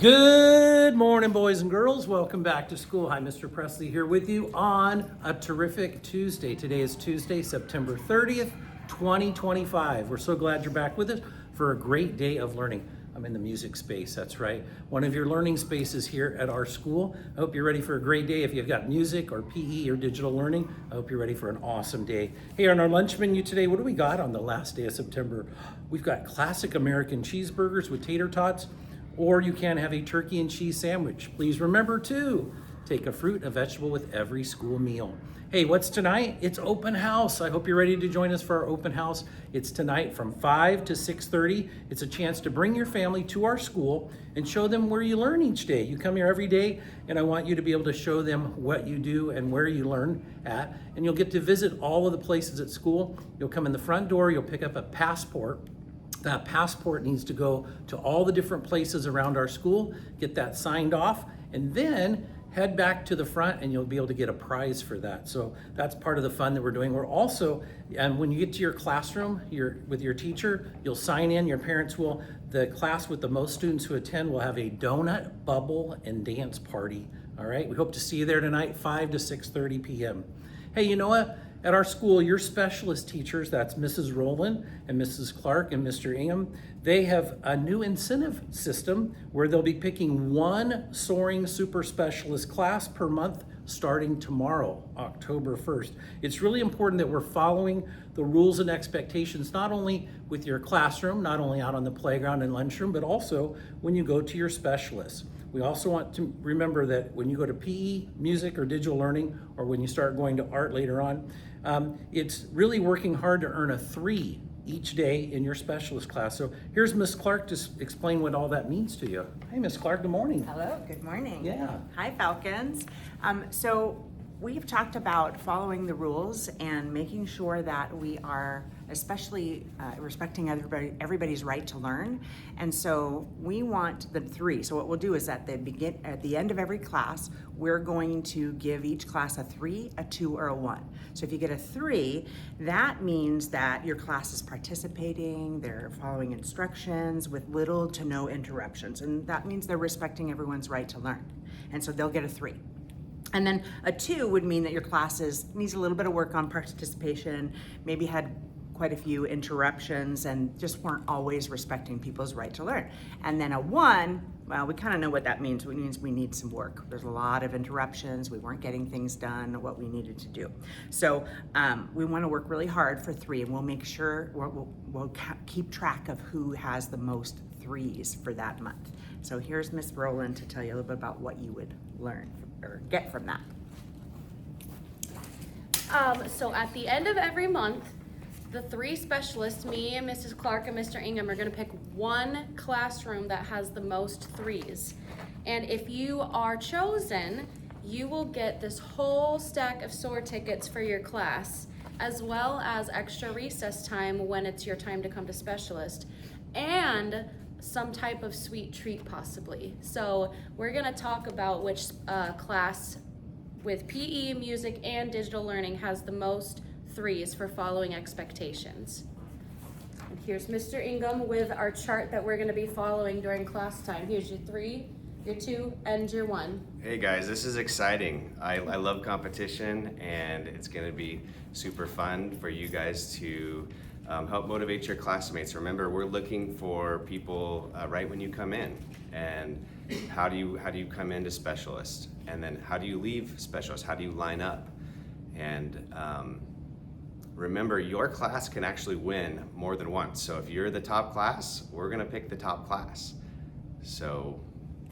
Good morning, boys and girls. Welcome back to school. Hi, Mr. Presley here with you on a terrific Tuesday. Today is Tuesday, September 30th, 2025. We're so glad you're back with us for a great day of learning. I'm in the music space, that's right. One of your learning spaces here at our school. I hope you're ready for a great day. If you've got music or PE or digital learning, I hope you're ready for an awesome day. Hey, on our lunch menu today, what do we got on the last day of September? We've got classic American cheeseburgers with tater tots, or you can have a turkey and cheese sandwich. Please remember to take a fruit, a vegetable with every school meal. Hey, what's tonight? It's open house. I hope you're ready to join us for our open house. It's tonight from 5 to 6:30. It's a chance to bring your family to our school and show them where you learn each day. You come here every day, and I want you to be able to show them what you do and where you learn at. And you'll get to visit all of the places at school. You'll come in the front door, you'll pick up a passport. That passport needs to go to all the different places around our school, get that signed off, and then head back to the front and you'll be able to get a prize for that. So that's part of the fun that we're doing. We're also, and when you get to your classroom, with your teacher, you'll sign in, your parents will. The class with the most students who attend will have a donut, bubble, and dance party. All right, we hope to see you there tonight, 5 to 6:30 p.m. Hey, you know what? At our school, your specialist teachers, that's Mrs. Rowland and Mrs. Clark and Mr. Ingham, they have a new incentive system where they'll be picking one soaring super specialist class per month starting tomorrow, October 1st. It's really important that we're following the rules and expectations, not only with your classroom, not only out on the playground and lunchroom, but also when you go to your specialists. We also want to remember that when you go to PE, music, or digital learning, or when you start going to art later on, it's really working hard to earn a 3 each day in your specialist class. So here's Miss Clark to explain what all that means to you. Hey, Miss Clark, good morning. Hello, good morning. Yeah. Hi, Falcons. So we've talked about following the rules and making sure that we are especially respecting everybody's right to learn. And so we want the 3. So what we'll do is at the end of every class, we're going to give each class a 3, a 2, or a 1. So if you get a 3, that means that your class is participating, they're following instructions with little to no interruptions. And that means they're respecting everyone's right to learn. And so they'll get a 3. And then a 2 would mean that your classes needs a little bit of work on participation, maybe had quite a few interruptions and just weren't always respecting people's right to learn. And then a 1, well, we kind of know what that means. It means we need some work. There's a lot of interruptions. We weren't getting things done, what we needed to do. So we want to work really hard for 3, and we'll make sure we'll keep track of who has the most 3s for that month. So here's Miss Rowland to tell you a little bit about what you would learn or get from that. So at the end of every month, the 3 specialists, me and Mrs. Clark and Mr. Ingham, are going to pick one classroom that has the most 3s. And if you are chosen, you will get this whole stack of SOAR tickets for your class, as well as extra recess time when it's your time to come to specialist, and some type of sweet treat possibly. So we're going to talk about which class with PE, music, and digital learning has the most 3s for following expectations. And here's Mr. Ingham with our chart that we're going to be following during class time. Here's your 3, your 2, and your 1. Hey guys, this is exciting. I love competition, and it's going to be super fun for you guys to help motivate your classmates. Remember, we're looking for people right when you come in, and how do you come into specialist, and then how do you leave specialist? How do you line up? And remember, your class can actually win more than once. So if you're the top class, we're going to pick the top class. So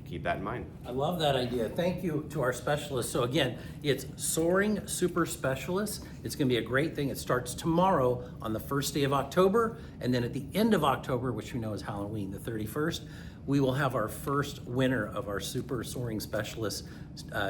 keep that in mind. I love that idea. Thank you to our specialists. So again, it's Soaring Super Specialists. It's going to be a great thing. It starts tomorrow on the first day of October, and then at the end of October, which we know is Halloween, the 31st, we will have our first winner of our Super Soaring Specialist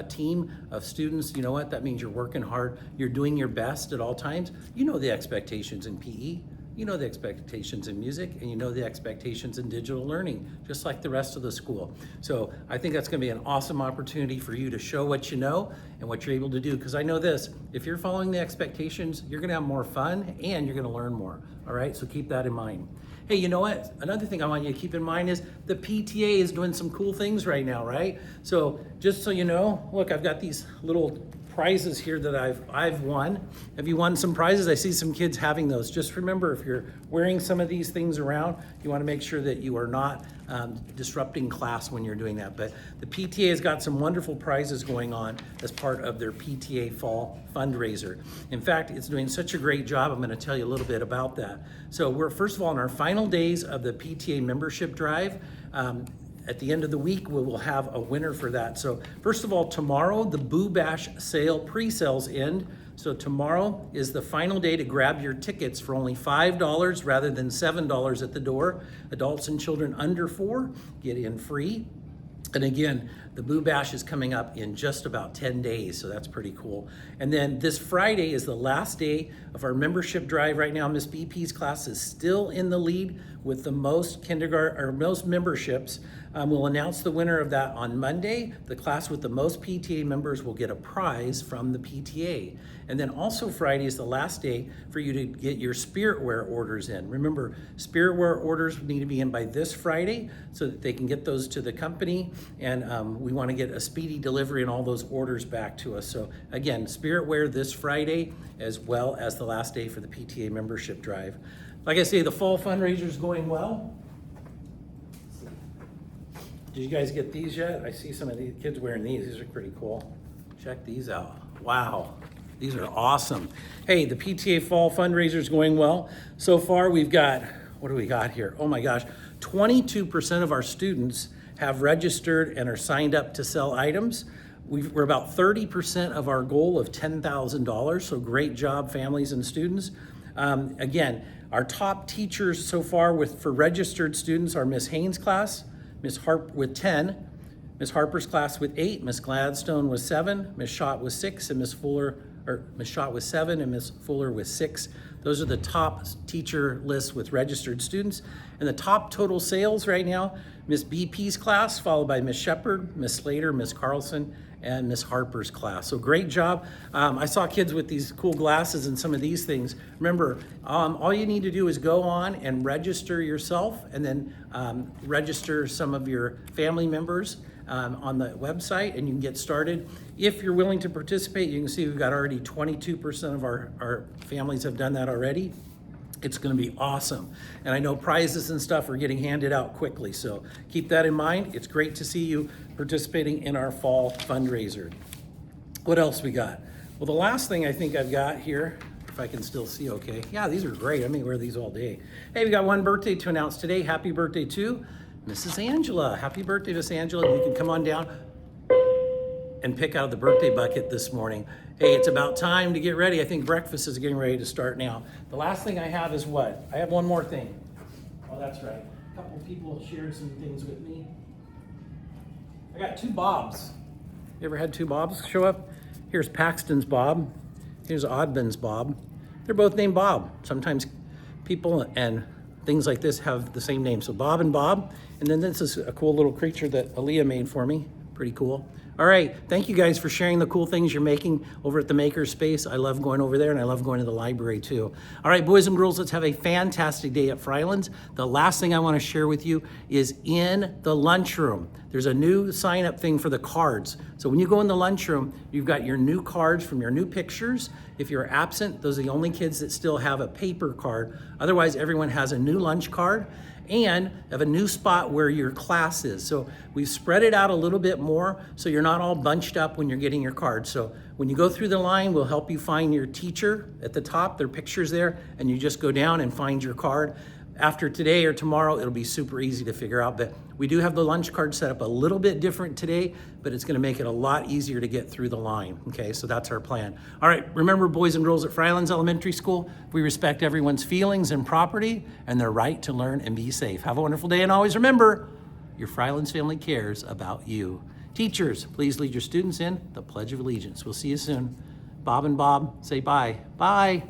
team of students. You know what? That means you're working hard. You're doing your best at all times. You know the expectations in PE. You know the expectations in music, and you know the expectations in digital learning, just like the rest of the school. So I think that's going to be an awesome opportunity for you to show what you know and what you're able to do. Because I know this, if you're following the expectations, you're going to have more fun and you're going to learn more. All right, so keep that in mind. Hey, you know what? Another thing I want you to keep in mind is the PTA is doing some cool things right now, right? So just so you know, look, I've got these little prizes here that I've won. Have you won some prizes? I see some kids having those. Just remember, if you're wearing some of these things around, you want to make sure that you are not disrupting class when you're doing that. But the PTA has got some wonderful prizes going on as part of their PTA fall fundraiser. In fact, it's doing such a great job. I'm going to tell you a little bit about that. So we're, first of all, in our final days of the PTA membership drive. At the end of the week, we will have a winner for that. So first of all, tomorrow, the Boo Bash sale pre-sales end. So tomorrow is the final day to grab your tickets for only $5 rather than $7 at the door. Adults and children under 4 get in free. And again, the Boo Bash is coming up in just about 10 days, so that's pretty cool. And then this Friday is the last day of our membership drive. Right now, Miss BP's class is still in the lead with the most kindergarten or most memberships. We'll announce the winner of that on Monday. The class with the most PTA members will get a prize from the PTA. And then also Friday is the last day for you to get your Spiritware orders in. Remember, Spiritware orders need to be in by this Friday so that they can get those to the company. And we want to get a speedy delivery and all those orders back to us. So again, Spiritware this Friday, as well as the last day for the PTA membership drive. Like I say, the fall fundraiser is going well. Did you guys get these yet? I see some of these kids wearing these. These are pretty cool. Check these out. Wow, these are awesome. Hey, the PTA fall fundraiser is going well. So far, we've got, what do we got here? Oh my gosh, 22% of our students have registered and are signed up to sell items. We're about 30% of our goal of $10,000, so great job, families and students. Again, our top teachers so far for registered students are Miss Haynes' class, Miss Harp with 10, Miss Harper's class with 8, Miss Gladstone with 7, Miss Schott with 6, and Miss Schott with 7, and Miss Fuller with 6. Those are the top teacher lists with registered students. And the top total sales right now, Miss BP's class, followed by Miss Shepard, Miss Slater, Miss Carlson, and Miss Harper's class. So great job. I saw kids with these cool glasses and some of these things. Remember, all you need to do is go on and register yourself and then register some of your family members on the website and you can get started. If you're willing to participate, you can see we've got already 22% of our families have done that already. It's going to be awesome. And I know prizes and stuff are getting handed out quickly, so keep that in mind. It's great to see you participating in our fall fundraiser. What else we got? Well, the last thing I think I've got here, if I can still see okay. Yeah, these are great. I may wear these all day. Hey, we got one birthday to announce today. Happy birthday to Mrs. Angela. Happy birthday, Miss Angela. You can come on down and pick out of the birthday bucket this morning. Hey, it's about time to get ready. I think breakfast is getting ready to start now. The last thing I have is what? I have one more thing. Oh, that's right. A couple people shared some things with me. I got 2 Bobs. You ever had 2 Bobs show up? Here's Paxton's Bob. Here's Oddman's Bob. They're both named Bob. Sometimes people and things like this have the same name. So Bob and Bob. And then this is a cool little creature that Aaliyah made for me. Pretty cool. All right, thank you guys for sharing the cool things you're making over at the Makerspace. I love going over there and I love going to the library too. All right, boys and girls, let's have a fantastic day at Fryelands. The last thing I want to share with you is in the lunchroom. There's a new sign up thing for the cards. So when you go in the lunchroom, you've got your new cards from your new pictures. If you're absent, those are the only kids that still have a paper card. Otherwise, everyone has a new lunch card. And have a new spot where your class is. So we've spread it out a little bit more so you're not all bunched up when you're getting your card. So when you go through the line, we'll help you find your teacher at the top. Their picture's there, and you just go down and find your card. After today or tomorrow, it'll be super easy to figure out. But we do have the lunch card set up a little bit different today, but it's gonna make it a lot easier to get through the line, okay? So that's our plan. All right, remember, boys and girls at Fryelands Elementary School, we respect everyone's feelings and property and their right to learn and be safe. Have a wonderful day, and always remember, your Fryelands family cares about you. Teachers, please lead your students in the Pledge of Allegiance. We'll see you soon. Bob and Bob, say bye. Bye.